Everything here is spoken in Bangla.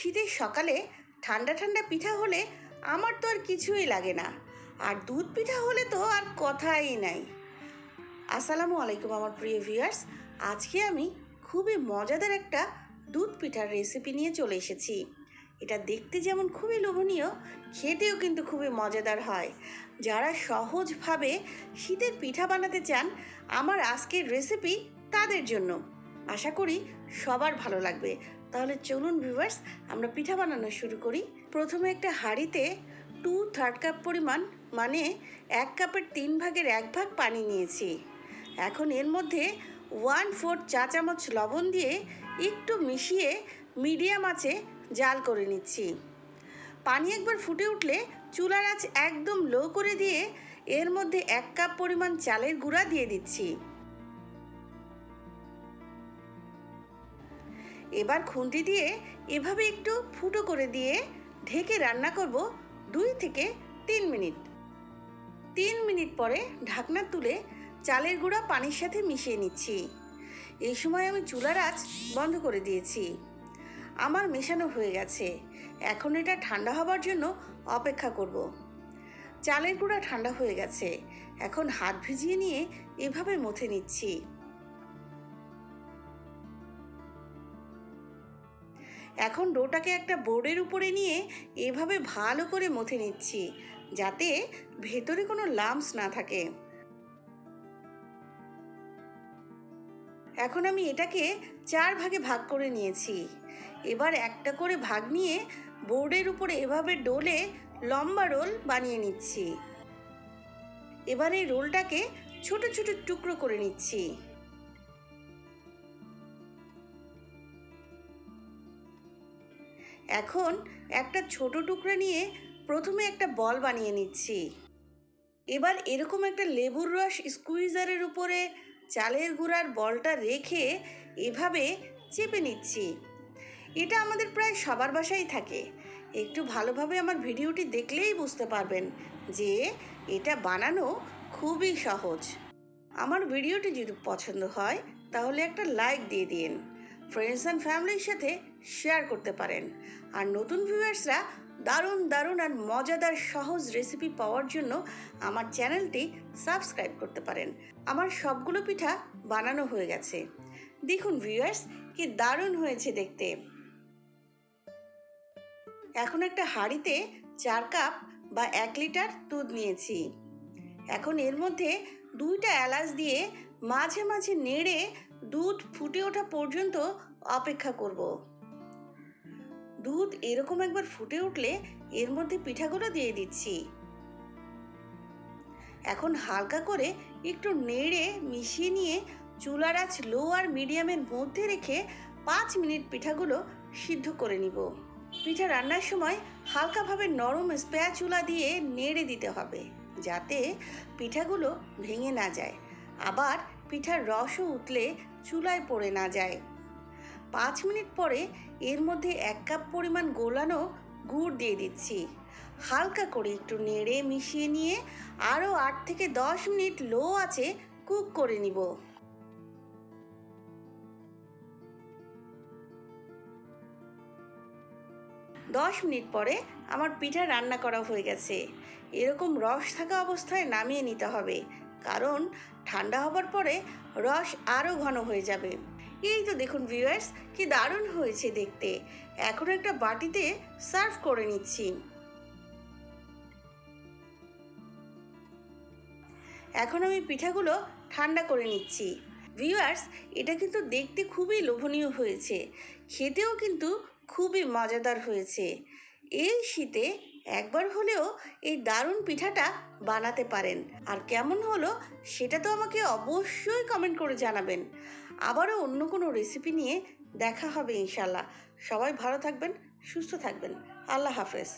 শীতের সকালে ঠান্ডা ঠান্ডা পিঠা হলে আমার তো আর কিছুই লাগে না, আর দুধ পিঠা হলে তো আর কথাই নাই। আসসালামু আলাইকুম আমার প্রিয় ভিউয়ার্স, আজকে আমি খুবই মজাদার একটা দুধ পিঠার রেসিপি নিয়ে চলে এসেছি। এটা দেখতে যেমন খুবই লোভনীয়, খেতেও কিন্তু খুবই মজাদার হয়। যারা সহজভাবে শীতের পিঠা বানাতে চান, আমার আজকের রেসিপি তাদের জন্য। আশা করি সবার ভালো লাগবে। তাহলে চলুন ভিউয়ার্স, আমরা পিঠা বানানো শুরু করি। প্রথমে একটা হাঁড়িতে 2/3 কাপ পরিমাণ, মানে 1 কাপের 3 ভাগের 1 ভাগ পানি নিয়েছি। এখন এর মধ্যে 1/4 চা চামচ লবণ দিয়ে একটু মিশিয়ে মিডিয়াম আঁচে জাল করে নিচ্ছি। পানি একবার ফুটে উঠলে চুলার আঁচ একদম লো করে দিয়ে এর মধ্যে 1 কাপ পরিমাণ চালের গুঁড়া দিয়ে দিচ্ছি। এবার খুন্তি দিয়ে এভাবে একটু ফুটো করে দিয়ে ঢেকে রান্না করব 2 থেকে 3 মিনিট। 3 মিনিট পরে ঢাকনা তুলে চালের গুঁড়া পানির সাথে মিশিয়ে নিচ্ছি। এই সময় আমি চুলার আঁচ বন্ধ করে দিয়েছি। আমার মেশানো হয়ে গেছে। এখন এটা ঠান্ডা হবার জন্য অপেক্ষা করব। চালের গুঁড়া ঠান্ডা হয়ে গেছে। এখন হাত ভিজিয়ে নিয়ে এভাবে মথে নিচ্ছি। এখন ডোটাকে একটা বোর্ডের উপরে নিয়ে এভাবে ভালো করে মথে নিচ্ছি, যাতে ভেতরে কোনো লাম্পস না থাকে। এখন আমি এটাকে 4 ভাগে ভাগ করে নিয়েছি। এবার একটা করে ভাগ নিয়ে বোর্ডের উপরে এভাবে ডোলে লম্বা রোল বানিয়ে নিচ্ছি। এবার এই রোলটাকে ছোট ছোট টুকরো করে নিচ্ছি। এখন একটা ছোট টুকরা নিয়ে প্রথমে একটা বল বানিয়ে নিচ্ছি। এবার এরকম একটা লেবুর রস স্কুইজারের উপরে চালের গুঁড়ার বলটা রেখে এভাবে চেপে নিচ্ছি। এটা আমাদের প্রায় সবার বাসায় থাকে। একটু ভালোভাবে আমার ভিডিওটি দেখলেই বুঝতে পারবেন যে এটা বানানো খুবই সহজ। আমার ভিডিওটি যদি পছন্দ হয় তাহলে একটা লাইক দিয়ে দিন। ফ্রেন্ডস অ্যান্ড ফ্যামিলির সাথে শেয়ার করতে পারেন। আর নতুন ভিউয়ার্সরা দারুণ দারুণ আর মজাদার সহজ রেসিপি পাওয়ার জন্য আমার চ্যানেলটি সাবস্ক্রাইব করতে পারেন। আমার সবগুলো পিঠা বানানো হয়ে গেছে। দেখুন ভিউয়ার্স, কি দারুণ হয়েছে দেখতে। এখন একটা হাঁড়িতে 4 কাপ বা 1 লিটার দুধ নিয়েছি। এখন এর মধ্যে 2টা এলাচ দিয়ে মাঝে মাঝে নেড়ে দুধ ফুটে ওঠা পর্যন্ত অপেক্ষা করব। দুধ এরকম একবার ফুটে উঠলে এর মধ্যে পিঠাগুলো দিয়ে দিচ্ছি। এখন হালকা করে একটু নেড়ে মিশিয়ে নিয়ে চুলার আঁচ লো আর মিডিয়ামের মধ্যে রেখে 5 মিনিট পিঠাগুলো সিদ্ধ করে নিব। পিঠা রান্নার সময় হালকাভাবে নরম স্প্যাচুলা দিয়ে নেড়ে দিতে হবে, যাতে পিঠাগুলো ভেঙে না যায়। আবার পিঠার রসও উঠলে চুলায় পড়ে না যায়। 5 মিনিট পরে এর মধ্যে 1 কাপ পরিমাণ গোলানো গুড় দিয়ে দিচ্ছি। হালকা করে একটু নেড়ে মিশিয়ে নিয়ে আরও 8 থেকে 10 মিনিট লো আঁচে কুক করে নিব। দশ মিনিট পরে আমার পিঠা রান্না করা হয়ে গেছে। এরকম রস থাকা অবস্থায় নামিয়ে নিতে হবে, কারণ ঠান্ডা হবার পরে রস আরও ঘন হয়ে যাবে। এই তো দেখুন ভিউয়ার্স, কি দারুণ হয়েছে দেখতে। এখন একটা বাটিতে সার্ভ করে নিচ্ছি। এখন আমি পিঠাগুলো ঠান্ডা করে নিচ্ছি। ভিউয়ার্স, এটা কিন্তু দেখতে খুবই লোভনীয় হয়েছে, খেতেও কিন্তু খুবই মজাদার হয়েছে। এই শীতে একবার হলেও এই দারুণ পিঠাটা বানাতে পারেন। আর কেমন হলো সেটা তো আমাকে অবশ্যই কমেন্ট করে জানাবেন। আবারও অন্য কোনো রেসিপি নিয়ে দেখা হবে ইনশাল্লাহ। সবাই ভালো থাকবেন, সুস্থ থাকবেন। আল্লাহ হাফেজ।